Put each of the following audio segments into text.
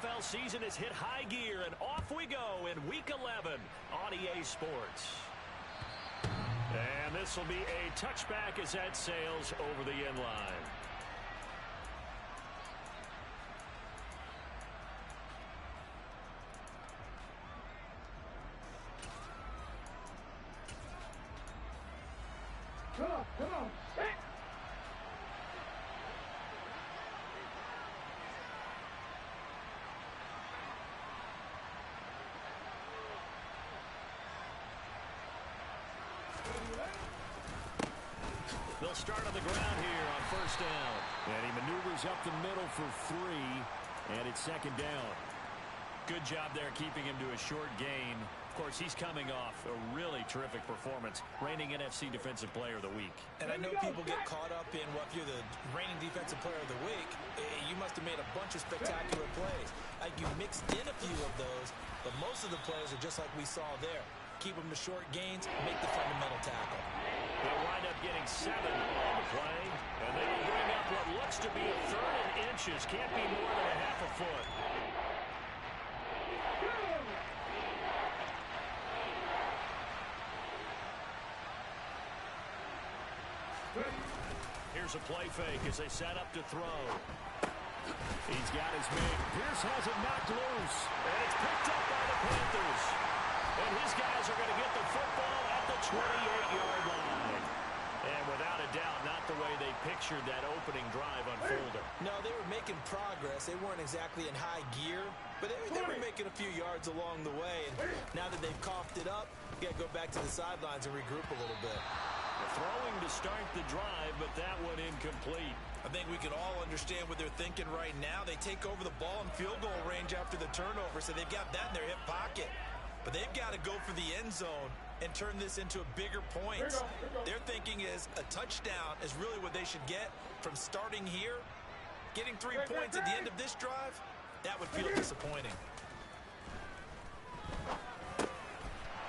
NFL season has hit high gear, and off we go in Week 11 on EA Sports. And this will be a touchback as that sails over the end line. Come on. They'll start on the ground here on first down. And he maneuvers up the middle for 3, and it's second down. Good job there keeping him to a short gain. Of course, he's coming off a really terrific performance, reigning NFC Defensive Player of the Week. And I know people get caught up in, well, if you're the reigning Defensive Player of the Week, you must have made a bunch of spectacular plays. You mixed in a few of those, but most of the plays are just like we saw there. Keep them to short gains, make the fundamental tackle. They'll wind up getting 7 on the play, and they will bring up what looks to be a 3rd and inches. Can't be more than a half a foot. Here's a play fake as they set up to throw. He's got his man. Pierce has it knocked loose. And it's picked up by the Panthers. And his guys are going to get the football at the 28-yard line. And without a doubt, not the way they pictured that opening drive unfolding. No, they were making progress. They weren't exactly in high gear, but they were making a few yards along the way. And now that they've coughed it up, you got to go back to the sidelines and regroup a little bit. Throwing to start the drive, but that one incomplete. I think we can all understand what they're thinking right now. They take over the ball in field goal range after the turnover, so they've got that in their hip pocket. But they've got to go for the end zone and turn this into a bigger point. Their thinking is a touchdown is really what they should get from starting here. Getting 3 points at the end of this drive, that would feel disappointing.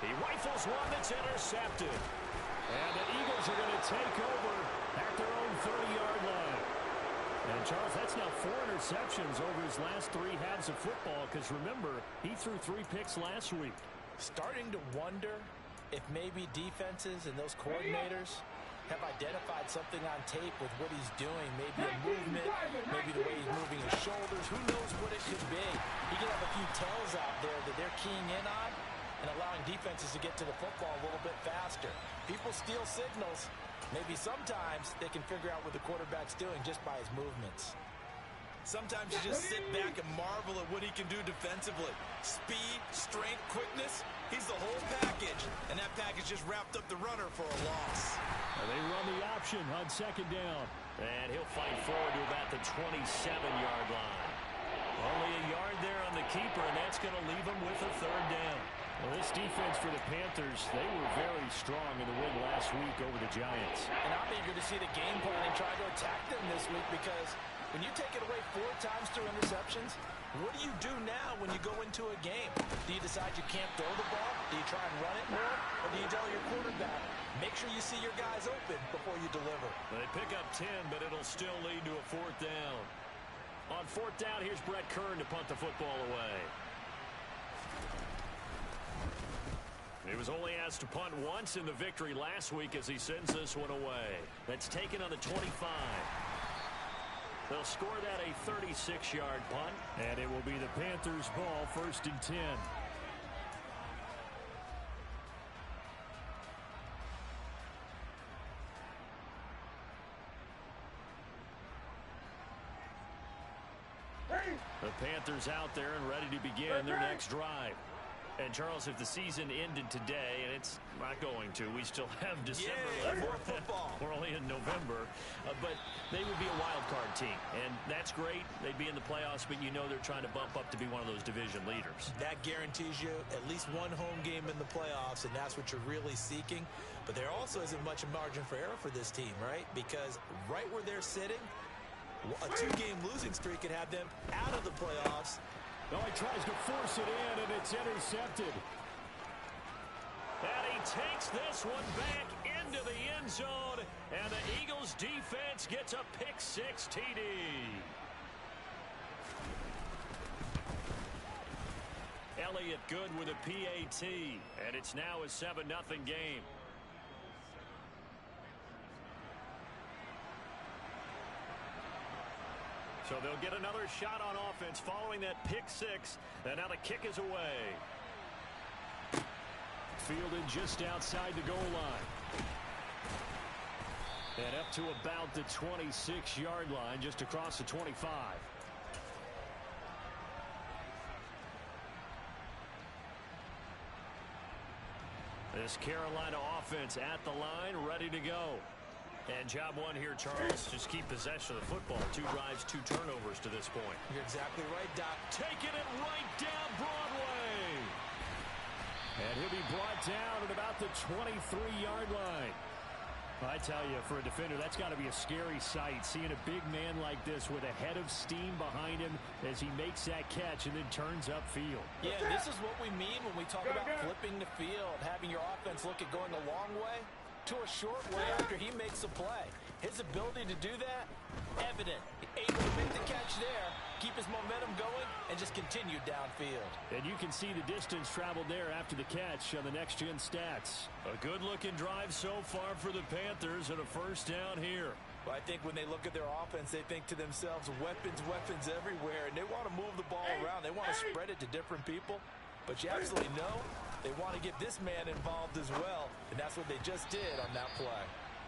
He rifles one that's intercepted. And the Eagles are going to take over at their own 30-yard line. And, Charles, that's now 4 interceptions over his last 3 halves of football, because, remember, he threw 3 picks last week. Starting to wonder if maybe defenses and those coordinators have identified something on tape with what he's doing. Maybe a movement, maybe the way he's moving his shoulders. Who knows what it could be? He could have a few tells out there that they're keying in on and allowing defenses to get to the football a little bit faster. People steal signals. Maybe sometimes they can figure out what the quarterback's doing just by his movements. Sometimes you just sit back and marvel at what he can do defensively. Speed, strength, quickness, he's the whole package. And that package just wrapped up the runner for a loss. And they run the option on second down. And he'll fight forward to about the 27-yard line. Only a yard there on the keeper, and that's going to leave him with a 3rd down. Well, this defense for the Panthers, they were very strong in the win last week over the Giants. And I'm eager to see the game plan and try to attack them this week, because when you take it away 4 times through interceptions, what do you do now when you go into a game? Do you decide you can't throw the ball? Do you try and run it more? Or do you tell your quarterback, make sure you see your guys open before you deliver? They pick up 10, but it'll still lead to a 4th down. On 4th down, here's Brett Kern to punt the football away. He was only asked to punt once in the victory last week as he sends this one away. That's taken on the 25. They'll score that a 36-yard punt. And it will be the Panthers' ball, 1st and 10. The Panthers out there and ready to begin their next drive. And, Charles, if the season ended today, and it's not going to, we still have December left. More football. We're only in November. But they would be a wild card team. And that's great. They'd be in the playoffs, but you know they're trying to bump up to be one of those division leaders. That guarantees you at least one home game in the playoffs, and that's what you're really seeking. But there also isn't much margin for error for this team, right? Because right where they're sitting, a 2-game losing streak could have them out of the playoffs. Oh, he tries to force it in, and it's intercepted. And he takes this one back into the end zone, and the Eagles defense gets a pick-6 TD. Elliott good with a PAT. And it's now a 7-0 game. So they'll get another shot on offense following that pick six. And now the kick is away. Fielded just outside the goal line. And up to about the 26-yard line, just across the 25. This Carolina offense at the line, ready to go. And job one here, Charles, just keep possession of the football. 2 drives, 2 turnovers to this point. You're exactly right, Doc. Taking it right down Broadway. And he'll be brought down at about the 23-yard line. I tell you, for a defender, that's got to be a scary sight, seeing a big man like this with a head of steam behind him as he makes that catch and then turns upfield. Yeah, this is what we mean when we talk about flipping the field, having your offense look at going a long way to a short way after he makes a play. His ability to do that, evident. Able to make the catch there, keep his momentum going, and just continue downfield. And you can see the distance traveled there after the catch on the next-gen stats. A good-looking drive so far for the Panthers and a first down here. Well, I think when they look at their offense, they think to themselves, weapons, weapons everywhere, and they want to move the ball around. They want to spread it to different people. But you absolutely know they want to get this man involved as well, and that's what they just did on that play.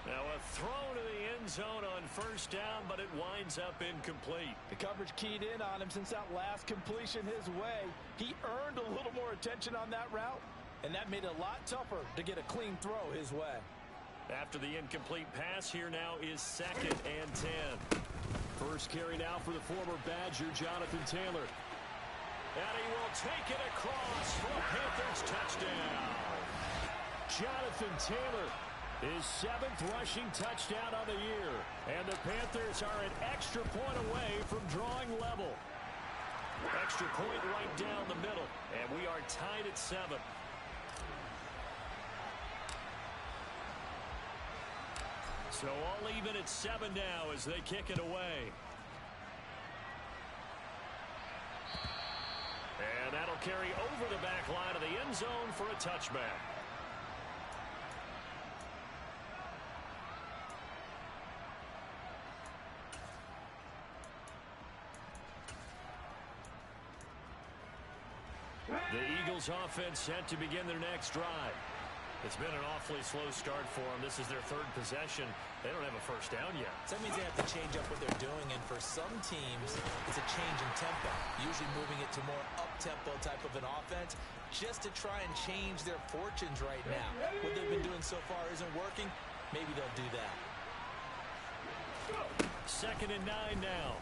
Now a throw to the end zone on first down, but it winds up incomplete. The coverage keyed in on him since that last completion his way. He earned a little more attention on that route, and that made it a lot tougher to get a clean throw his way. After the incomplete pass, here now is 2nd and 10. First carry now for the former Badger, Jonathan Taylor. And he will take it across for a Panthers touchdown. Jonathan Taylor, his 7th rushing touchdown on the year. And the Panthers are an extra point away from drawing level. Extra point right down the middle. And we are tied at 7. So all even at 7 now as they kick it away. And that'll carry over the back line of the end zone for a touchback. The Eagles offense set to begin their next drive. It's been an awfully slow start for them. This is their 3rd possession. They don't have a first down yet. So that means they have to change up what they're doing, and for some teams, it's a change in tempo, usually moving it to more up-tempo type of an offense just to try and change their fortunes right now. What they've been doing so far isn't working. Maybe they'll do that. 2nd and 9 now.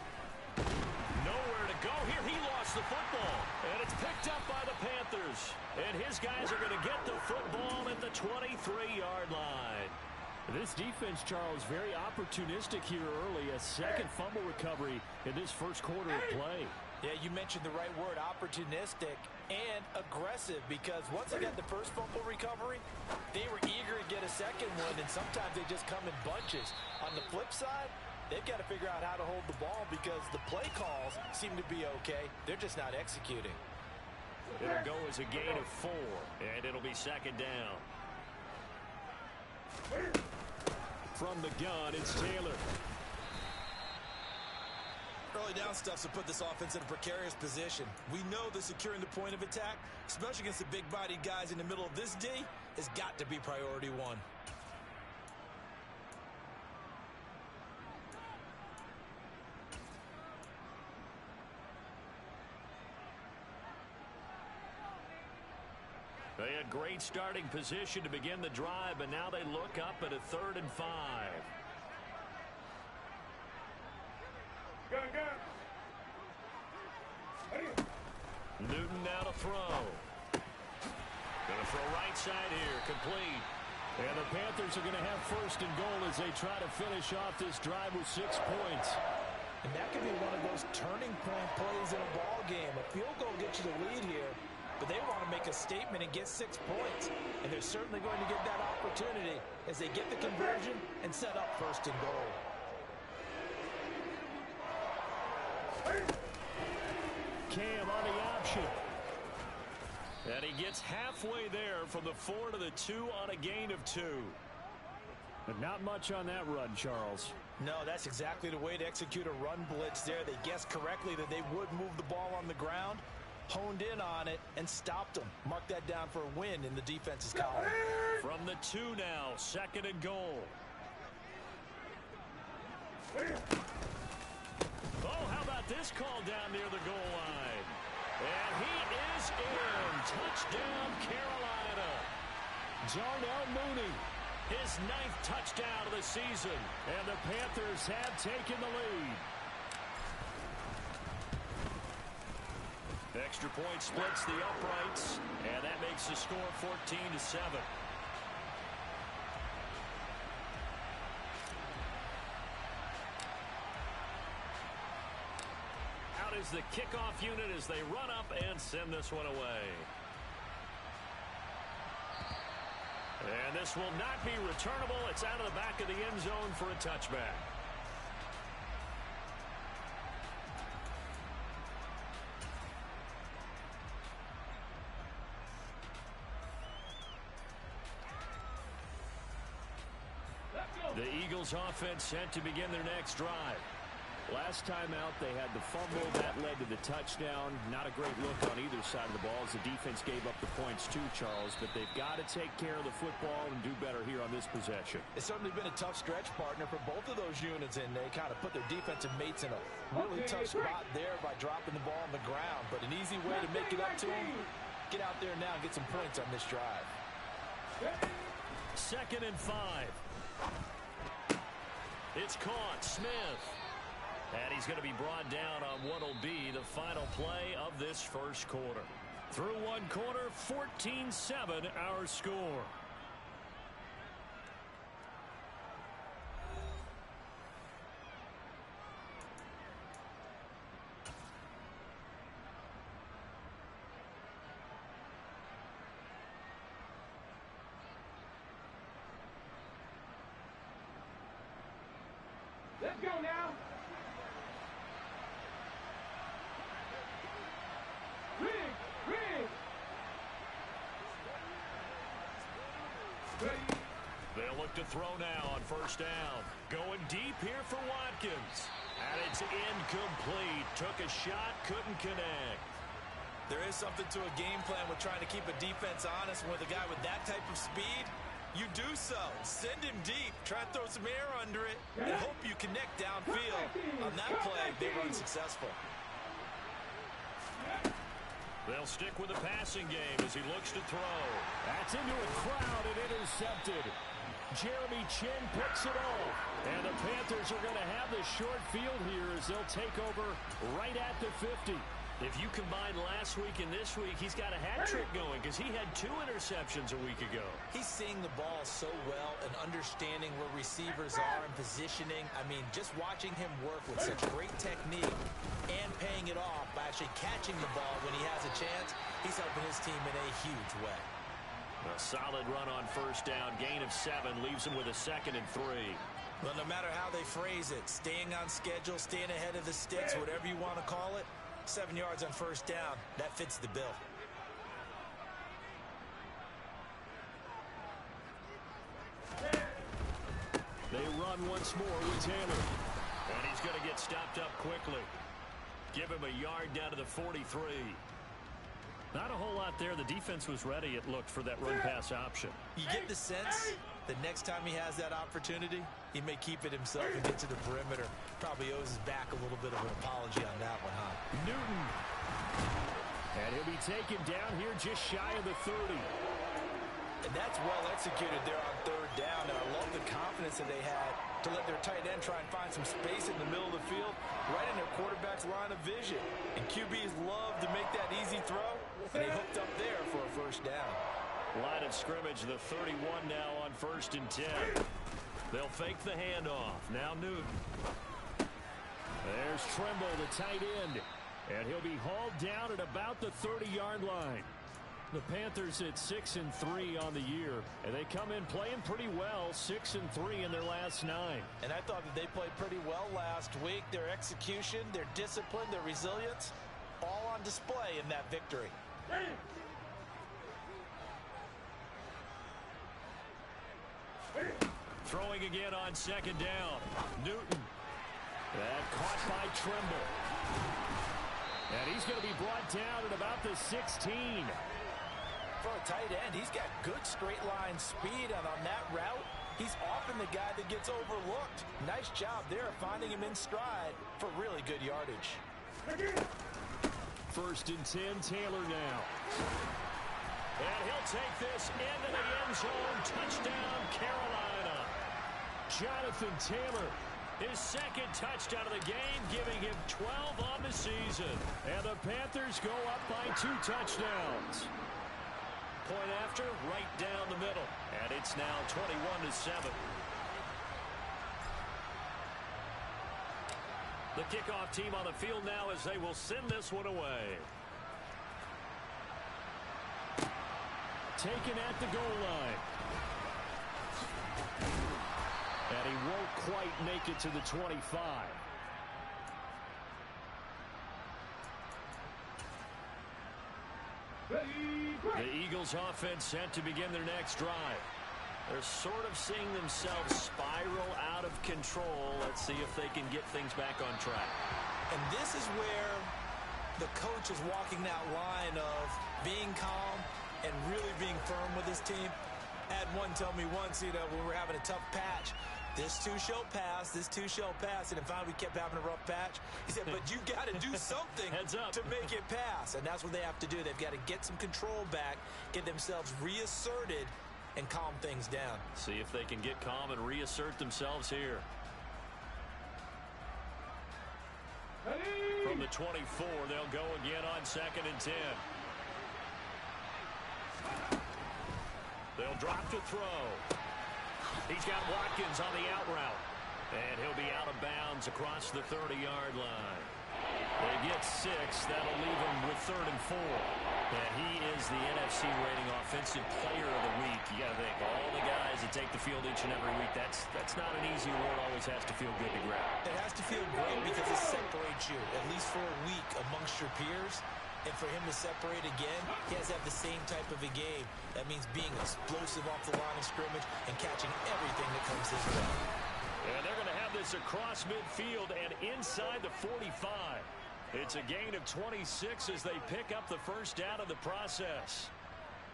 Nowhere to go here. He lost the football. And it's picked up by the Panthers. And his guys are going to get the football at the 23-yard line. This defense, Charles, very opportunistic here early. A 2nd fumble recovery in this first quarter of play. Yeah, you mentioned the right word, opportunistic and aggressive, because once they got the first fumble recovery, they were eager to get a second one, and sometimes they just come in bunches. On the flip side, they've got to figure out how to hold the ball because the play calls seem to be okay. They're just not executing. It'll go as a gain of 4, and it'll be 2nd down. From the gun, it's Taylor. Early down stuff to put this offense in a precarious position. We know that securing the point of attack, especially against the big-bodied guys in the middle of this D, has got to be priority 1. They had great starting position to begin the drive, but now they look up at a 3rd and 5. Newton now to throw. Gonna throw right side here, complete. And the Panthers are going to have 1st and goal as they try to finish off this drive with 6 points. And that could be one of those turning point plays in a ball game. A field goal gets you the lead here, but they want to make a statement and get 6 points. And they're certainly going to get that opportunity as they get the conversion and set up 1st and goal. Cam on the option. And he gets halfway there from the 4 to the 2 on a gain of 2. But not much on that run, Charles. No, that's exactly the way to execute a run blitz there. They guessed correctly that they would move the ball on the ground, honed in on it, and stopped them. Mark that down for a win in the defense's column. From the 2 now, 2nd and goal. Oh, how about this call down near the goal line? And he is in. Touchdown, Carolina. Darnell Mooney. His 9th touchdown of the season. And the Panthers have taken the lead. Extra point splits the uprights, and that makes the score 14-7. Out is the kickoff unit as they run up and send this one away. And this will not be returnable. It's out of the back of the end zone for a touchback. The Eagles offense set to begin their next drive. Last time out, they had the fumble. That led to the touchdown. Not a great look on either side of the ball as the defense gave up the points too, Charles. But they've got to take care of the football and do better here on this possession. It's certainly been a tough stretch, partner, for both of those units, and they kind of put their defensive mates in a really tough spot there by dropping the ball on the ground. But an easy way to make it up to them, get out there now and get some points on this drive. 2nd and 5. It's caught. Smith. And he's going to be brought down on what will be the final play of this first quarter. Through one quarter, 14-7 our score. Let's go now. They'll look to throw now on first down. Going deep here for Watkins. And it's incomplete. Took a shot, couldn't connect. There is something to a game plan with trying to keep a defense honest. With a guy with that type of speed, you do so. Send him deep. Try to throw some air under it and hope you connect downfield. On that play, they were unsuccessful. They'll stick with the passing game as he looks to throw. That's into a crowd and intercepted. Jeremy Chin picks it off. And the Panthers are going to have the short field here as they'll take over right at the 50. If you combine last week and this week, he's got a hat trick going because he had 2 interceptions a week ago. He's seeing the ball so well and understanding where receivers are and positioning. I mean, just watching him work with such great technique and paying it off by actually catching the ball when he has a chance, he's helping his team in a huge way. A solid run on first down. Gain of 7 leaves him with a 2nd and 3. Well, no matter how they phrase it, staying on schedule, staying ahead of the sticks, whatever you want to call it, 7 yards on first down. That fits the bill. They run once more with Taylor. And he's going to get stopped up quickly. Give him a yard down to the 43. Not a whole lot there. The defense was ready, it looked, for that run-pass option. You get the sense that next time he has that opportunity, he may keep it himself and get to the perimeter. Probably owes his back a little bit of an apology on that one, huh? Newton. And he'll be taken down here just shy of the 30. And that's well executed there on third down. And I love the confidence that they had to let their tight end try and find some space in the middle of the field, right in their quarterback's line of vision. And QBs love to make that easy throw, and they hooked up there for a first down. Line of scrimmage, the 31 now on 1st and 10. They'll fake the handoff. Now Newton. There's Trimble, the tight end. And he'll be hauled down at about the 30-yard line. The Panthers at 6-3 on the year. And they come in playing pretty well, 6-3 in their last 9. And I thought that they played pretty well last week. Their execution, their discipline, their resilience, all on display in that victory. Throwing again on second down. Newton. That caught by Trimble. And he's going to be brought down at about the 16. For a tight end, he's got good straight line speed, and on that route, he's often the guy that gets overlooked. Nice job there finding him in stride for really good yardage. First and 10, Taylor now. And he'll take this into the end zone. Touchdown, Carolina. Jonathan Taylor. His second touchdown of the game, giving him 12 on the season. And the Panthers go up by 2 touchdowns. Point after, right down the middle. And it's now 21-7. The kickoff team on the field now as they will send this one away. Taken at the goal line. And he won't quite make it to the 25. The Eagles offense set to begin their next drive. They're sort of seeing themselves spiral out of control. Let's see if they can get things back on track. And this is where the coach is walking that line of being calm and really being firm with his team. I had one tell me once, when we were having a tough patch, this too shall pass, this too shall pass. And then finally we kept having a rough patch. He said, but you got to do something to make it pass. And that's what they have to do. They've got to get some control back, get themselves reasserted, and calm things down. See if they can get calm and reassert themselves here. From the 24, they'll go again on 2nd and 10. They'll drop to throw. He's got Watkins on the out route. And he'll be out of bounds across the 30-yard line. They get 6. That'll leave him with 3rd and 4. And he is the NFC rating offensive player of the week. You got to think, all the guys that take the field each and every week, that's not an easy award. Always has to feel good to grab. It has to feel great because it separates you, at least for a week, amongst your peers. And for him to separate again, he has to have the same type of a game. That means being explosive off the line of scrimmage and catching everything that comes his way. And they're going to have this across midfield and inside the 45. It's a gain of 26 as they pick up the first down of the process.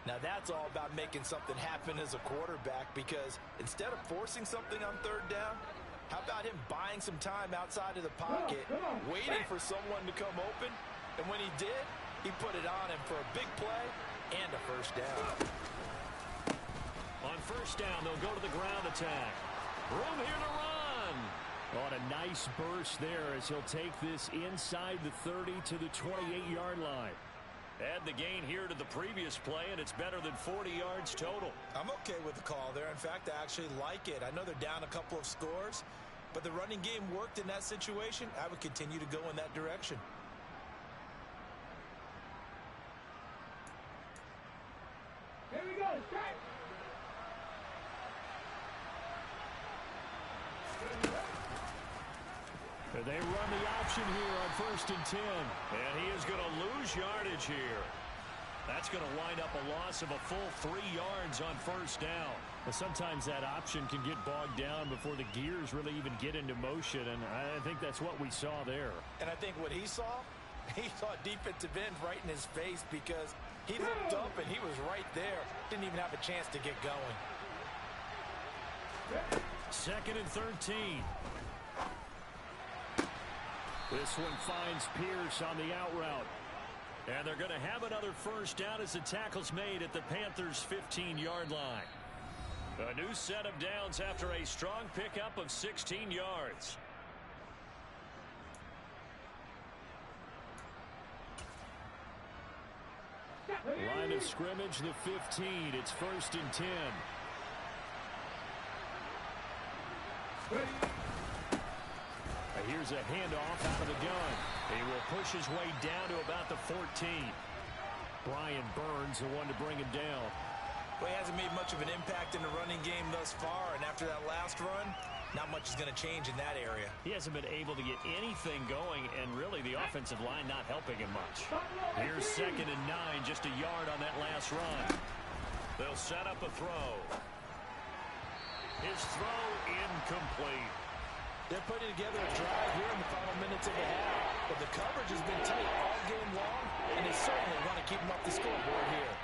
Now that's all about making something happen as a quarterback, because instead of forcing something on 3rd down, how about him buying some time outside of the pocket, waiting for someone to come open, and when he did, he put it on him for a big play and a first down. On first down, they'll go to the ground attack. Room here to run. On a nice burst there as he'll take this inside the 30 to the 28-yard line. Add the gain here to the previous play, and it's better than 40 yards total. I'm okay with the call there. In fact, I actually like it. I know they're down a couple of scores, but the running game worked in that situation. I would continue to go in that direction. Here we go, strike! They run the option here on 1st and 10. And he is going to lose yardage here. That's going to wind up a loss of a full 3 yards on first down. But sometimes that option can get bogged down before the gears really even get into motion, and I think that's what we saw there. And I think what he saw defensive end right in his face, because he looked up and he was right there. Didn't even have a chance to get going. 2nd and 13. This one finds Pierce on the out route. And they're going to have another first down as the tackle's made at the Panthers' 15-yard line. A new set of downs after a strong pickup of 16 yards. Line of scrimmage, the 15. It's 1st and 10. Here's a handoff out of the gun. He will push his way down to about the 14. Brian Burns, the one to bring him down. Well, he hasn't made much of an impact in the running game thus far, and after that last run, not much is going to change in that area. He hasn't been able to get anything going, and really the offensive line not helping him much. Here's 2nd and 9, just a yard on that last run. They'll set up a throw. His throw incomplete. They're putting together a drive here in the final minutes of the half. But the coverage has been tight all game long, and they certainly want to keep them up the scoreboard here.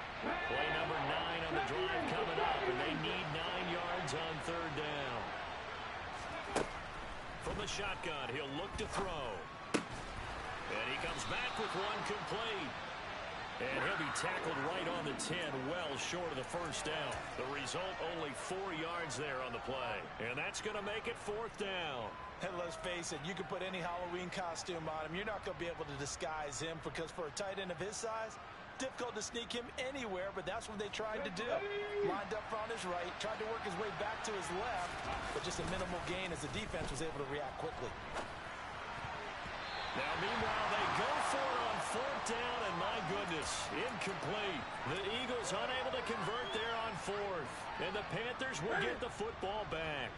Play number 9 on the drive coming up, and they need 9 yards on third down. From the shotgun, he'll look to throw. And he comes back with one complete. And he'll be tackled right on the 10, well short of the first down. The result, only 4 yards there on the play. And that's going to make it fourth down. And let's face it, you can put any Halloween costume on him. You're not going to be able to disguise him because for a tight end of his size, difficult to sneak him anywhere, but that's what they tried to do. Lined up on his right, tried to work his way back to his left, but just a minimal gain as the defense was able to react quickly. Now, meanwhile, they go for it on fourth down, and my goodness, incomplete. The Eagles unable to convert there on fourth, and the Panthers will get the football back.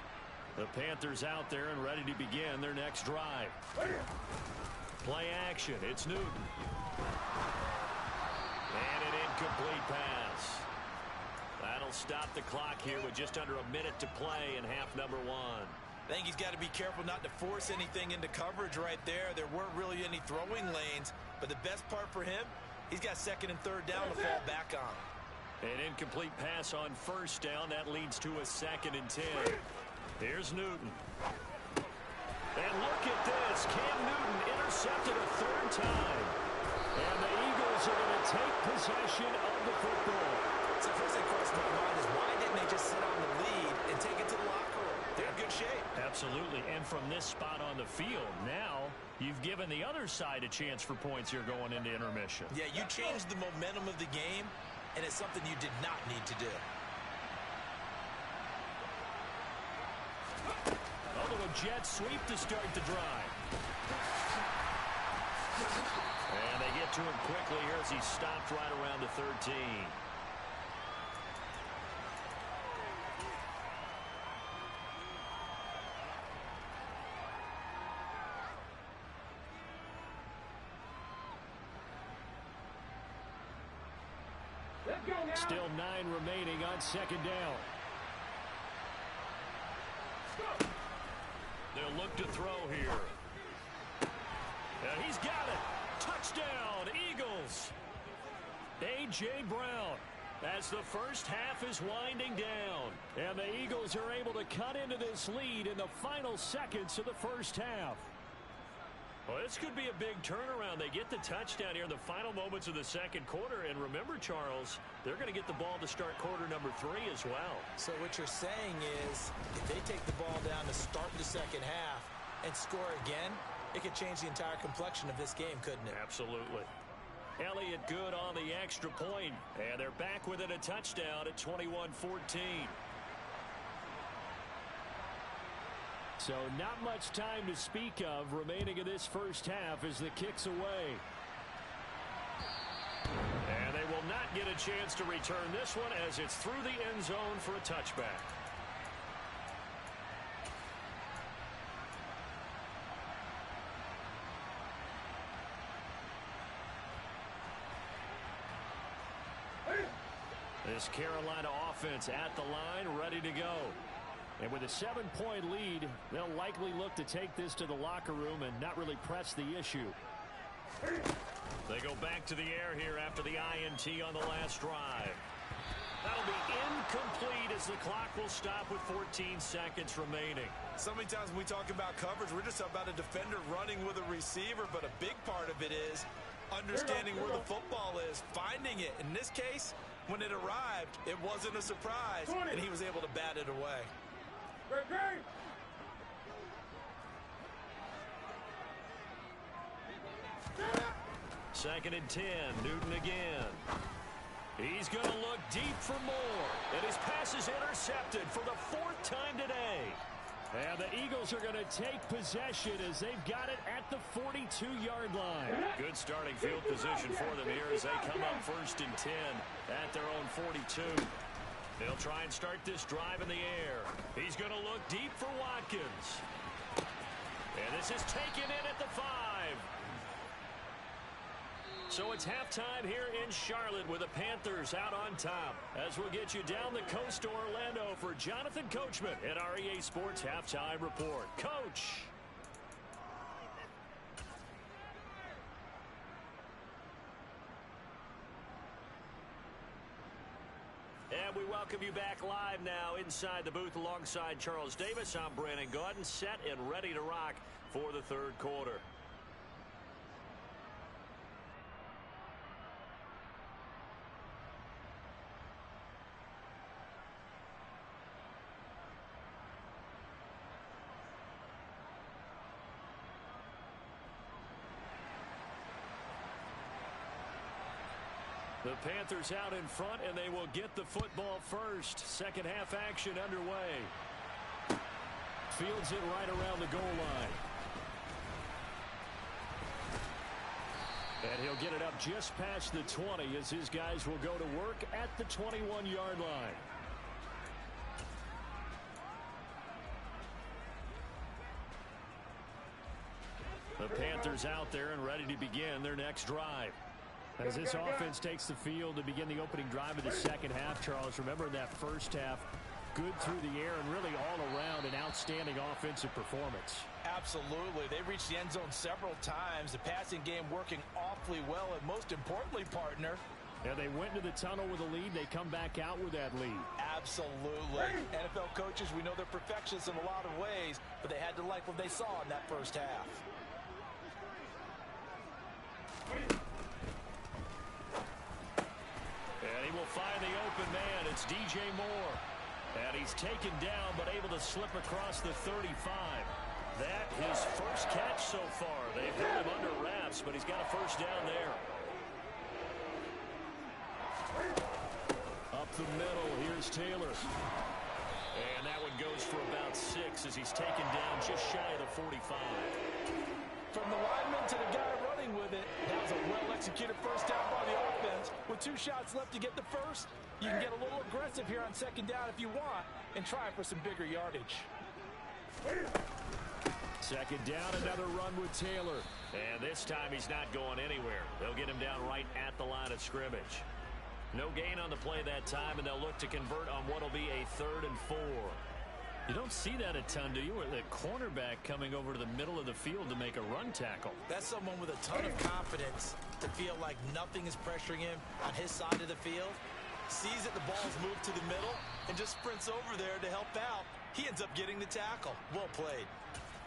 The Panthers out there and ready to begin their next drive. Play action, it's Newton. And an incomplete pass. That'll stop the clock here with just under a minute to play in half number 1. I think he's got to be careful not to force anything into coverage right there. There weren't really any throwing lanes, but the best part for him, he's got second and third down to fall back on. An incomplete pass on first down. That leads to a 2nd and 10. Here's Newton. And look at this. Cam Newton intercepted a third time. And the Eagles are going to take possession of the football. So first thing crossed my mind is why didn't they just sit on the lead and take it to the locker room? They're in good shape. Absolutely. And from this spot on the field, now you've given the other side a chance for points here going into intermission. Yeah, you changed the momentum of the game, and it's something you did not need to do. A little jet sweep to start the drive. And they get to him quickly here as he stopped right around the 13. Still 9 remaining on second down. They'll look to throw here. And he's got it. Touchdown, Eagles. A.J. Brown as the first half is winding down. And the Eagles are able to cut into this lead in the final seconds of the first half. Well, this could be a big turnaround. They get the touchdown here in the final moments of the second quarter. And remember, Charles, they're going to get the ball to start quarter number 3 as well. So what you're saying is if they take the ball down to start the second half and score again, it could change the entire complexion of this game, couldn't it? Absolutely. Elliott good on the extra point. And they're back within a touchdown at 21-14. So not much time to speak of remaining in this first half as the kick's away. And they will not get a chance to return this one as it's through the end zone for a touchback. This Carolina offense at the line, ready to go. And with a 7-point lead, they'll likely look to take this to the locker room and not really press the issue. They go back to the air here after the INT on the last drive. That'll be incomplete as the clock will stop with 14 seconds remaining. So many times when we talk about coverage, we're just about a defender running with a receiver, but a big part of it is understanding where the football is, finding it. In this case, when it arrived, it wasn't a surprise, and he was able to bat it away. Second and 10, Newton again. He's going to look deep for more, and his pass is intercepted for the 4th time today. And the Eagles are going to take possession as they've got it at the 42-yard line. Good starting field position for them here as they come up 1st and 10 at their own 42. They'll try and start this drive in the air. He's going to look deep for Watkins. And this is taken in at the 5. So it's halftime here in Charlotte with the Panthers out on top. As we'll get you down the coast to Orlando for Jonathan Coachman at our EA Sports Halftime Report. Coach. And we welcome you back live now inside the booth alongside Charles Davis. I'm Brandon Gaudin, set and ready to rock for the third quarter. The Panthers out in front, and they will get the football first. Second half action underway. Fields it right around the goal line. And he'll get it up just past the 20 as his guys will go to work at the 21-yard line. The Panthers out there and ready to begin their next drive. As this offense takes the field to begin the opening drive of the second half, Charles, remember in that first half, good through the air and really all around an outstanding offensive performance. Absolutely. They reached the end zone several times. The passing game working awfully well, and most importantly, partner. Yeah, they went into the tunnel with a lead. They come back out with that lead. Absolutely. NFL coaches, we know they're perfectionists in a lot of ways, but they had to like what they saw in that first half. And he will find the open man. It's DJ Moore. And he's taken down but able to slip across the 35. That his first catch so far. They've held him under wraps, but he's got a first down there. Up the middle, here's Taylor. And that one goes for about 6 as he's taken down just shy of the 45. From the lineman to the guy running with it, that was a well-executed first down by the offense. With 2 shots left to get the first, you can get a little aggressive here on second down if you want and try for some bigger yardage. Second down, another run with Taylor. And this time he's not going anywhere. They'll get him down right at the line of scrimmage. No gain on the play that time, and they'll look to convert on what will be a 3rd and 4. You don't see that a ton, do you? With the cornerback coming over to the middle of the field to make a run tackle. That's someone with a ton of confidence to feel like nothing is pressuring him on his side of the field. Sees that the ball's moved to the middle and just sprints over there to help out. He ends up getting the tackle. Well played.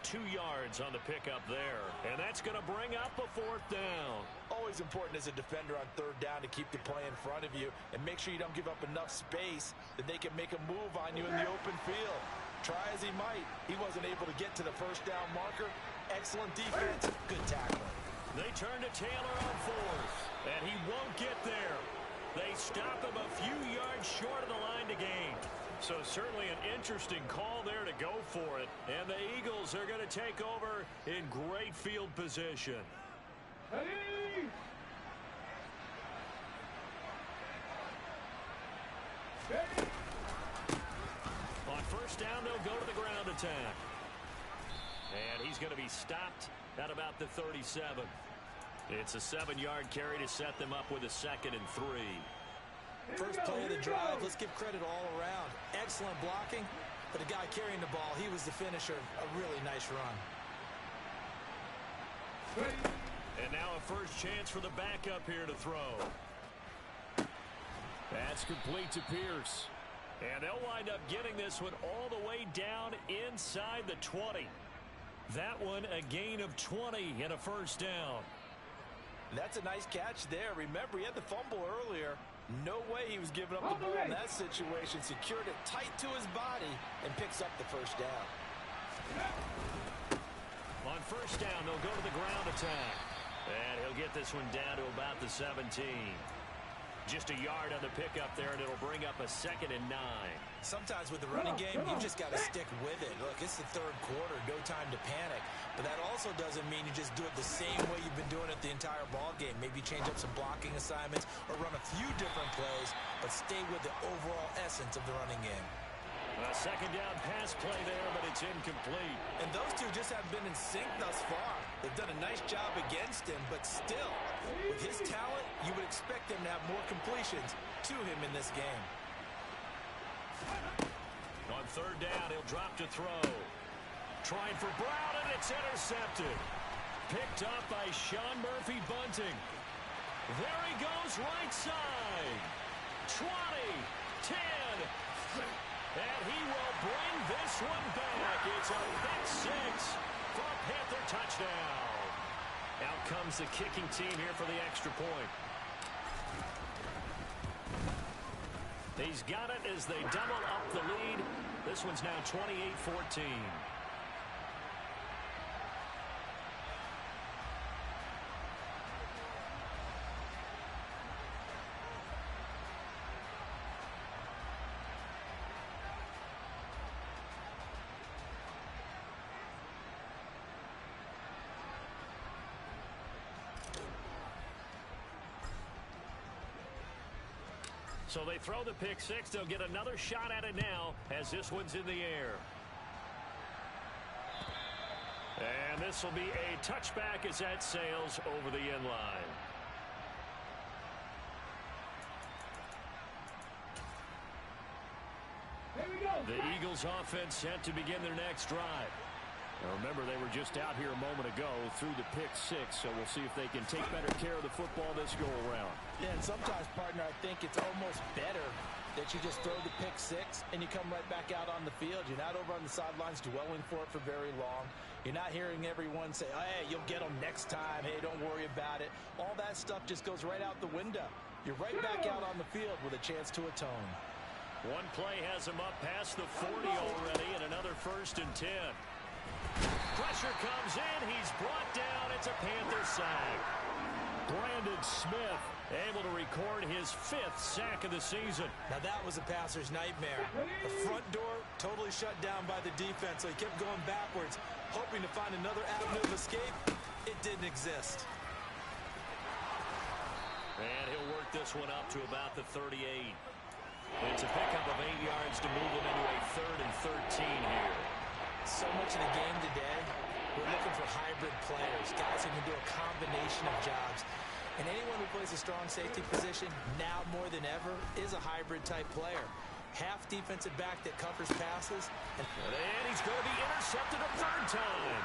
2 yards on the pickup there, and that's going to bring up a 4th down. Always important as a defender on 3rd down to keep the play in front of you and make sure you don't give up enough space that they can make a move on you in the open field. Try as he might, he wasn't able to get to the first down marker. Excellent defense, good tackling. They turn to Taylor on 4th, and he won't get there. They stop him a few yards short of the line to gain. So certainly an interesting call there to go for it. And the Eagles are going to take over in great field position. Ready? Ready? On first down, they'll go to the ground attack. And he's going to be stopped at about the 37. It's a 7-yard carry to set them up with a 2nd and 3. First play of the drive, let's give credit all around. Excellent blocking, but the guy carrying the ball, he was the finisher. A really nice run. And now a first chance for the backup here to throw. That's complete to Pierce. And they'll wind up getting this one all the way down inside the 20. That one a gain of 20 and a first down. That's a nice catch there. Remember, he had the fumble earlier. No way he was giving up the ball in that situation. Secured it tight to his body and picks up the first down. On first down, they'll go to the ground attack. And he'll get this one down to about the 17. Just a yard on the pickup there, and it'll bring up a 2nd and 9. Sometimes with the running game, you've just got to stick with it. Look, it's the 3rd quarter, no time to panic. But that also doesn't mean you just do it the same way you've been doing it the entire ball game. Maybe change up some blocking assignments or run a few different plays, but stay with the overall essence of the running game. A second down pass play there, but it's incomplete. And those two just haven't been in sync thus far. They've done a nice job against him, but still, with his talent, you would expect him to have more completions to him in this game. On third down, he'll drop to throw. Trying for Brown, and it's intercepted. Picked up by Sean Murphy-Bunting. There he goes, right side. 20, 10, and he will bring this one back. It's a pick six for a Panther touchdown. Out comes the kicking team here for the extra point. He's got it as they double up the lead. This one's now 28-14. So they throw the pick six. They'll get another shot at it now as this one's in the air. And this will be a touchback as that sails over the end line. Here we go. The Eagles offense set to begin their next drive. Now remember, they were just out here a moment ago through the pick six, so we'll see if they can take better care of the football this go-around. Yeah, and sometimes, partner, I think it's almost better that you just throw the pick six and you come right back out on the field. You're not over on the sidelines dwelling for it for very long. You're not hearing everyone say, oh, hey, you'll get them next time. Hey, don't worry about it. All that stuff just goes right out the window. You're right back out on the field with a chance to atone. One play has him up past the 40 already, and another 1st and 10. Pressure comes in. He's brought down. It's a Panther sack. Brandon Smith able to record his 5th sack of the season. Now that was a passer's nightmare. The front door totally shut down by the defense, so he kept going backwards, hoping to find another avenue of escape. It didn't exist. And he'll work this one up to about the 38. It's a pickup of 8 yards to move them into a 3rd and 13 here. So much of the game today, we're looking for hybrid players, guys who can do a combination of jobs. And anyone who plays a strong safety position, now more than ever, is a hybrid-type player. Half defensive back that covers passes. And he's going to be intercepted a 3rd time.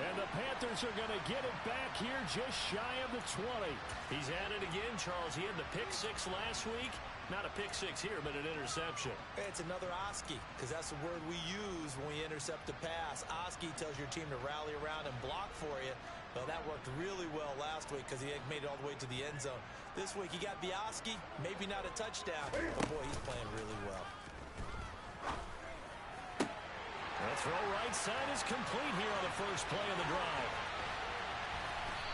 And the Panthers are going to get it back here just shy of the 20. He's at it again, Charles. He had the pick six last week. Not a pick six here, but an interception. It's another Oski, because that's the word we use when we intercept a pass. Oski tells your team to rally around and block for you. Well, that worked really well last week because he made it all the way to the end zone. This week, he got the Oski, maybe not a touchdown, but boy, he's playing really well. The throw right side is complete here on the first play of the drive.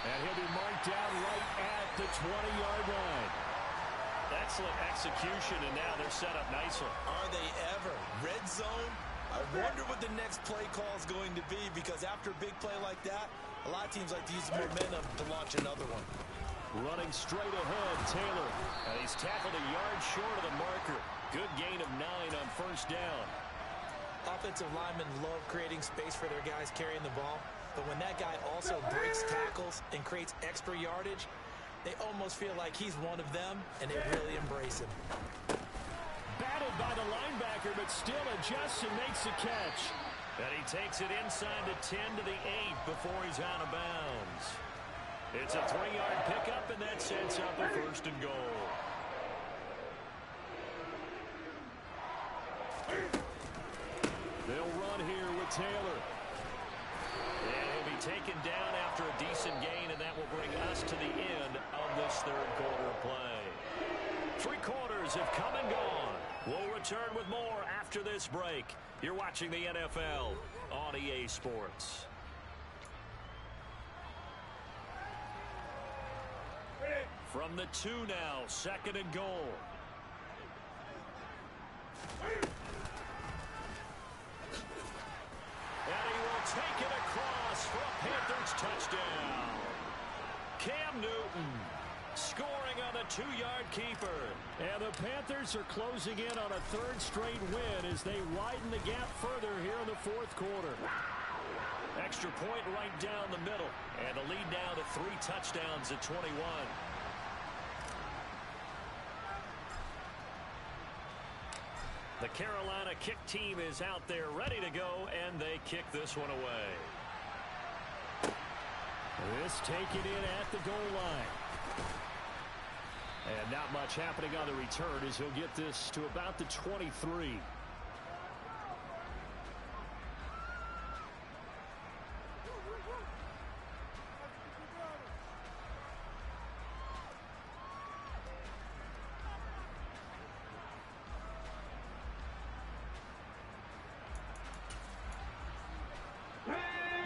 And he'll be marked down right at the 20-yard line. Excellent execution, and now they're set up nicely. Are they ever? Red zone? I wonder what the next play call is going to be, because after a big play like that, a lot of teams like to use momentum to launch another one. Running straight ahead, Taylor. And he's tackled a yard short of the marker. Good gain of 9 on 1st down. Offensive linemen love creating space for their guys carrying the ball, but when that guy also breaks tackles and creates extra yardage, they almost feel like he's one of them, and they really embrace him. Battled by the linebacker, but still adjusts and makes the catch. And he takes it inside the 10 to the 8 before he's out of bounds. It's a 3-yard pickup, and that sets up a 1st and goal. They'll run here with Taylor. And he'll be taken down after a decent gain, and that will bring us to the end of this 3rd quarter play. 3 quarters have come and gone. We'll return with more after this break. You're watching the NFL on EA Sports. From the 2 now, 2nd and goal. And he will take it across for a Panthers touchdown. Cam Newton scoring on the 2-yard keeper. And the Panthers are closing in on a third straight win as they widen the gap further here in the fourth quarter. Extra point right down the middle. And the lead now to 3 touchdowns at 21. The Carolina kick team is out there ready to go, and they kick this one away. This taken in at the goal line. And not much happening on the return as he'll get this to about the 23.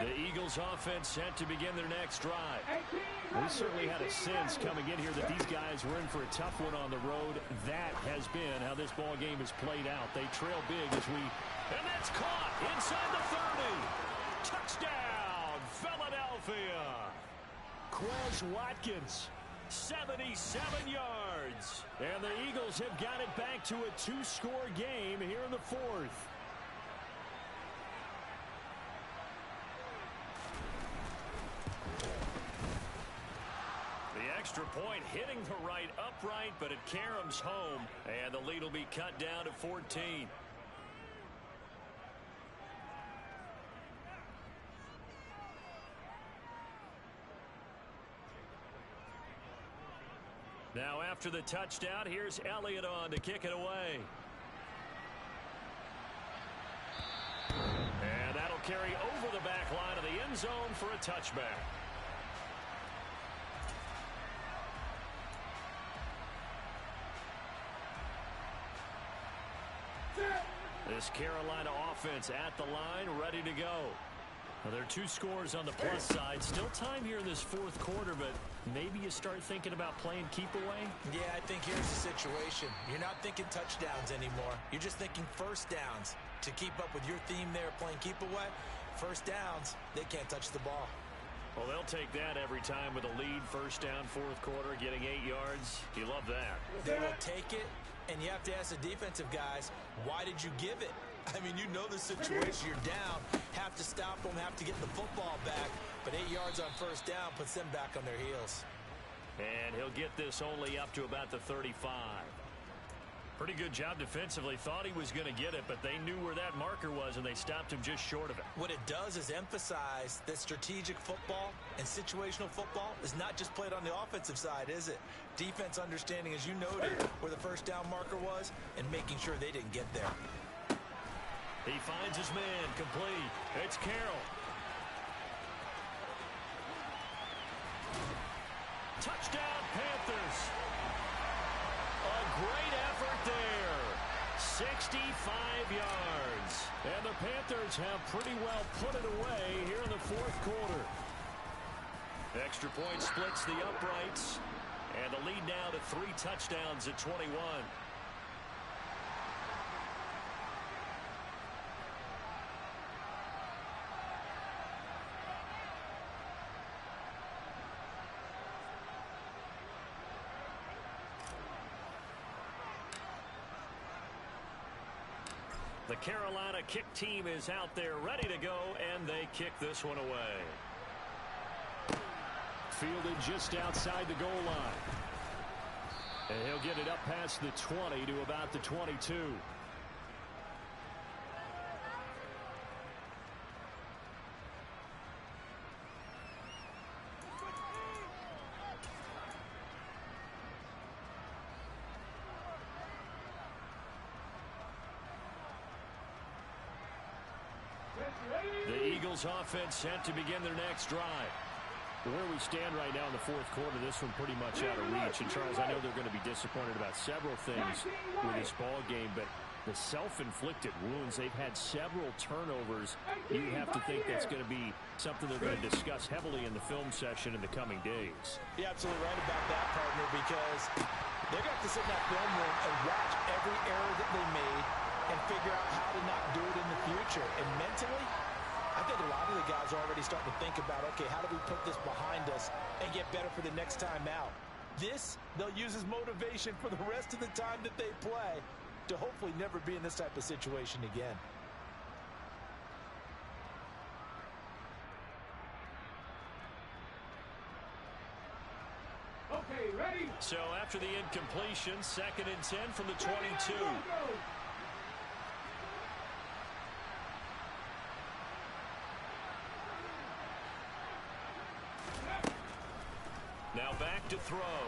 The Eagles offense set to begin their next drive. We certainly had a sense coming in here that these guys were in for a tough one on the road. That has been how this ball game has played out. They trail big as we... And that's caught inside the 30. Touchdown, Philadelphia. Quez Watkins, 77 yards. and the Eagles have got it back to a 2-score game here in the fourth. The extra point hitting the right upright, but it caroms home, and the lead will be cut down to 14. Now after the touchdown, here's Elliott on to kick it away. And that'll carry over the back line of the end zone for a touchback. This Carolina offense at the line, ready to go. Well, there are 2 scores on the plus side. Still time here in this fourth quarter, but maybe you start thinking about playing keep away? Yeah, I think here's the situation. You're not thinking touchdowns anymore. You're just thinking first downs. To keep up with your theme there, playing keep away, first downs, they can't touch the ball. Well, they'll take that every time with a lead, first down, fourth quarter, getting 8 yards. You love that. They will take it, and you have to ask the defensive guys, why did you give it? I mean, you know the situation. You're down, have to stop them, have to get the football back. But 8 yards on first down puts them back on their heels. And he'll get this only up to about the 35. Pretty good job defensively. Thought he was going to get it, but they knew where that marker was, and they stopped him just short of it. What it does is emphasize that strategic football and situational football is not just played on the offensive side, is it? Defense understanding, as you noted, where the first down marker was and making sure they didn't get there. He finds his man, complete. It's Carroll. Touchdown, Panthers. A great effort there. 65 yards. And the Panthers have pretty well put it away here in the fourth quarter. Extra point splits the uprights. And the lead now to 3 touchdowns at 21. The Carolina kick team is out there ready to go, and they kick this one away. Fielded just outside the goal line. And he'll get it up past the 20 to about the 22. The Eagles offense set to begin their next drive. Where we stand right now in the fourth quarter, this one pretty much out of reach. And, Charles, I know they're going to be disappointed about several things with this ball game, but the self-inflicted wounds, they've had several turnovers. You have to think that's going to be something they're going to discuss heavily in the film session in the coming days. You're absolutely right about that, partner, because they're going to have to sit in that film room and watch every error that they made and figure out how to not do it in the future. And mentally, I think a lot of the guys are already starting to think about, okay, how do we put this behind us and get better for the next time out? This, they'll use as motivation for the rest of the time that they play to hopefully never be in this type of situation again. Okay, ready? So after the incompletion, 2nd and 10 from the 22. Now back to throw.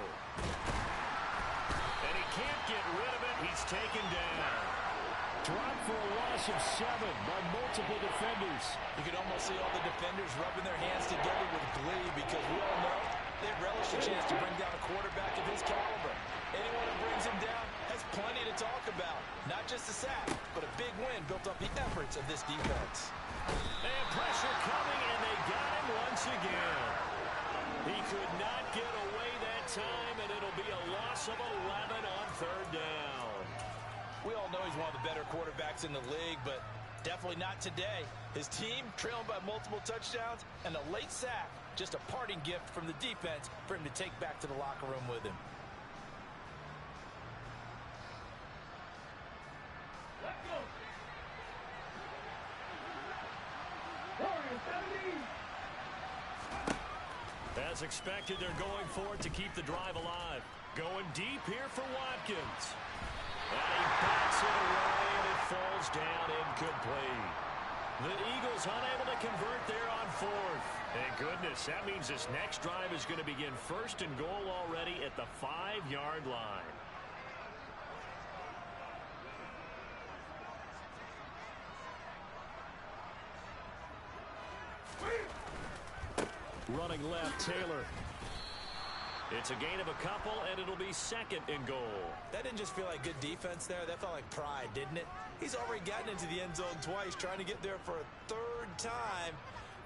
And he can't get rid of it. He's taken down. Dropped for a loss of 7 by multiple defenders. You can almost see all the defenders rubbing their hands together with glee because we all know they relish a chance to bring down a quarterback of his caliber. Anyone who brings him down has plenty to talk about. Not just a sack, but a big win built off the efforts of this defense. And pressure coming, and they got him once again. He could not get away that time, and it'll be a loss of 11 on 3rd down. We all know he's one of the better quarterbacks in the league, but definitely not today. His team trailing by multiple touchdowns and a late sack. Just a parting gift from the defense for him to take back to the locker room with him. Let's go. Warriors 70. As expected, they're going for it to keep the drive alive. Going deep here for Watkins. And he bats it away, and it falls down incomplete. The Eagles unable to convert there on 4th. Thank goodness, that means this next drive is going to begin 1st and goal already at the 5-yard line. Running left, Taylor. It's a gain of a couple, and it'll be 2nd and goal. That didn't just feel like good defense there. That felt like pride, didn't it? He's already gotten into the end zone twice, trying to get there for a 3rd time.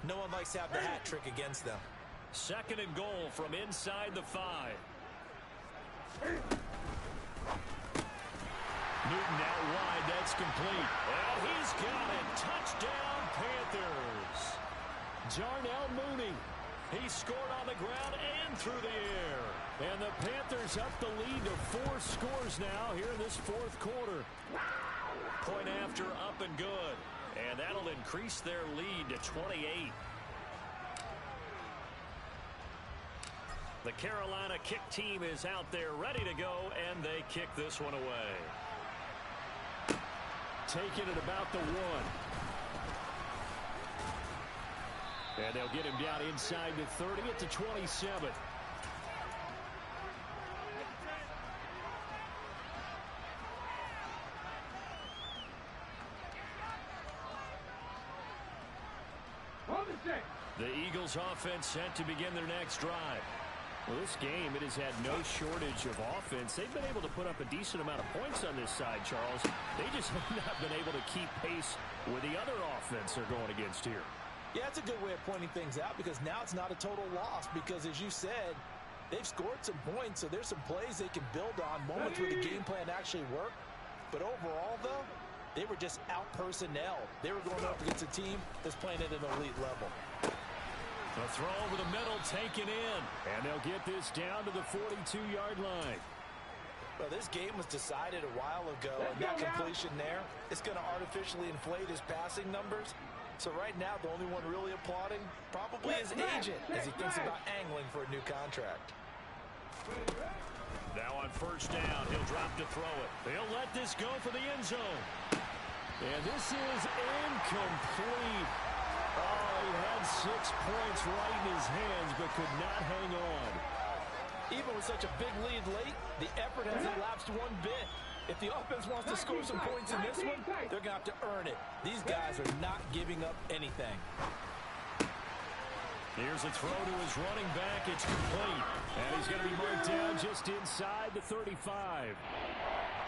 No one likes to have the hat trick against them. 2nd and goal from inside the 5. Newton out wide. That's complete. And he's got it. Touchdown, Panthers. Jarnell Mooney. He scored on the ground and through the air. And the Panthers up the lead to 4 scores now here in this 4th quarter. Point after, up and good. And that'll increase their lead to 28. The Carolina kick team is out there ready to go, and they kick this one away. Taking it about the 1. And they'll get him down inside the 30 at the 27. The Eagles offense set to begin their next drive. Well, this game, it has had no shortage of offense. They've been able to put up a decent amount of points on this side, Charles. They just have not been able to keep pace with the other offense they're going against here. Yeah, that's a good way of pointing things out because now it's not a total loss because, as you said, they've scored some points, so there's some plays they can build on, moments where the game plan actually worked. But overall, though, they were just out-personnel. They were going up against a team that's playing at an elite level. The throw over the middle taken in. And they'll get this down to the 42-yard line. Well, this game was decided a while ago, and that completion there is going to artificially inflate his passing numbers. So right now, the only one really applauding probably his agent as he thinks about angling for a new contract. Now on 1st down, he'll drop to throw it. They'll let this go for the end zone. And this is incomplete. Oh, he had 6 points right in his hands, but could not hang on. Even with such a big lead late, the effort hasn't lapsed one bit. If the offense wants to score some points in this one, they're going to have to earn it. These guys are not giving up anything. Here's a throw to his running back. It's complete. And he's going to be marked down just inside the 35.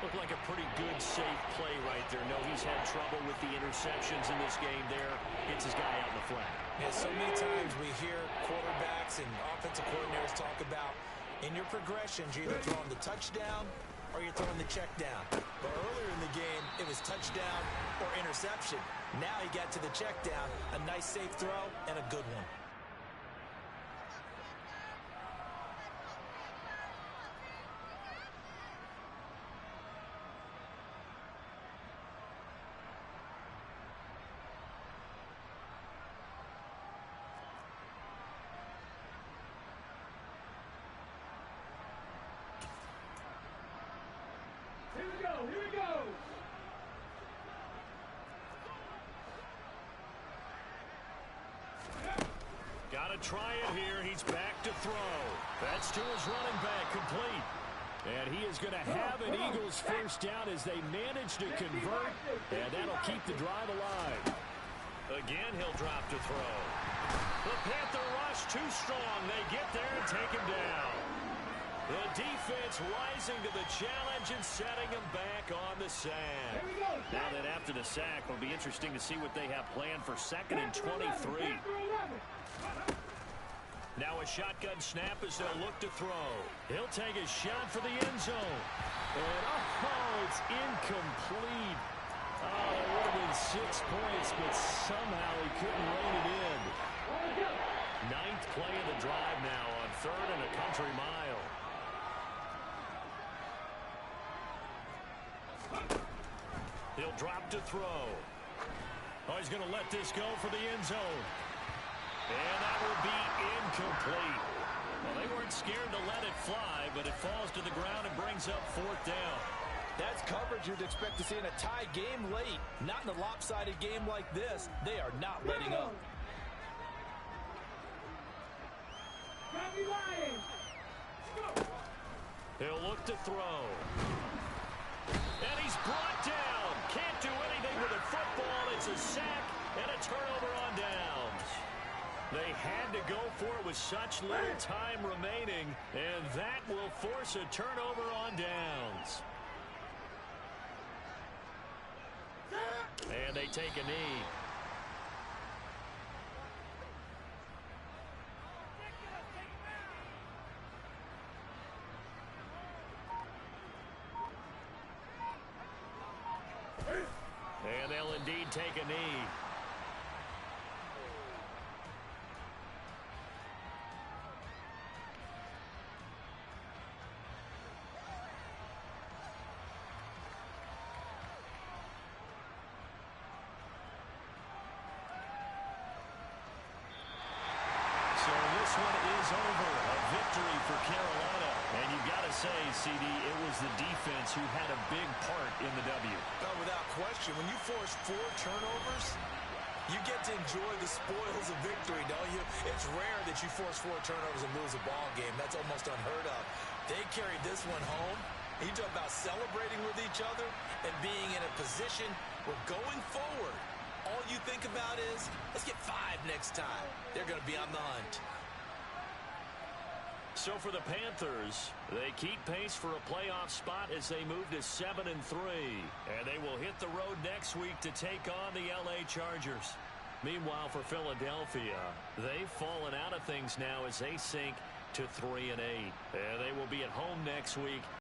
Looked like a pretty good, safe play right there. No, he's had trouble with the interceptions in this game there. Hits his guy out in the flat. Yeah, so many times we hear quarterbacks and offensive coordinators talk about in your progressions, you're either throwing the touchdown or you're throwing the check down. But earlier in the game, it was touchdown or interception. Now he got to the check down, a nice safe throw, and a good one. Gonna try it here. He's back to throw. That's to his running back, complete. And he is going to have an Eagles first down as they manage to convert, and that'll keep the drive alive. Again, he'll drop to throw. The Panther rush too strong. They get there and take him down. The defense rising to the challenge and setting him back on the sack. Now that after the sack, it'll be interesting to see what they have planned for 2nd and 23. Now a shotgun snap as they'll look to throw. He'll take a shot for the end zone. And it's incomplete. Oh, it would have been 6 points, but somehow he couldn't rein it in. 9th play of the drive now on 3rd and a country mile. He'll drop to throw. Oh, he's going to let this go for the end zone. And that will be incomplete. Well, they weren't scared to let it fly, but it falls to the ground and brings up 4th down. That's coverage you'd expect to see in a tie game late. Not in a lopsided game like this. They are not letting up. He'll look to throw. And he's brought down. Can't do anything with a football. It's a sack and a turnover on downs. They had to go for it with such little time remaining, and that will force a turnover on downs. And they take a knee. And they'll indeed take a knee. So this one is over. A victory for Carolina. And you've got to say, CD, it was the defense who had a big part in the W. Oh, without question. When you force 4 turnovers, you get to enjoy the spoils of victory, don't you? It's rare that you force 4 turnovers and lose a ball game. That's almost unheard of. They carried this one home. You talk about celebrating with each other and being in a position where going forward, all you think about is, let's get 5 next time. They're going to be on the hunt. So for the Panthers, they keep pace for a playoff spot as they move to 7-3. And they will hit the road next week to take on the LA Chargers. Meanwhile, for Philadelphia, they've fallen out of things now as they sink to 3-8. And they will be at home next week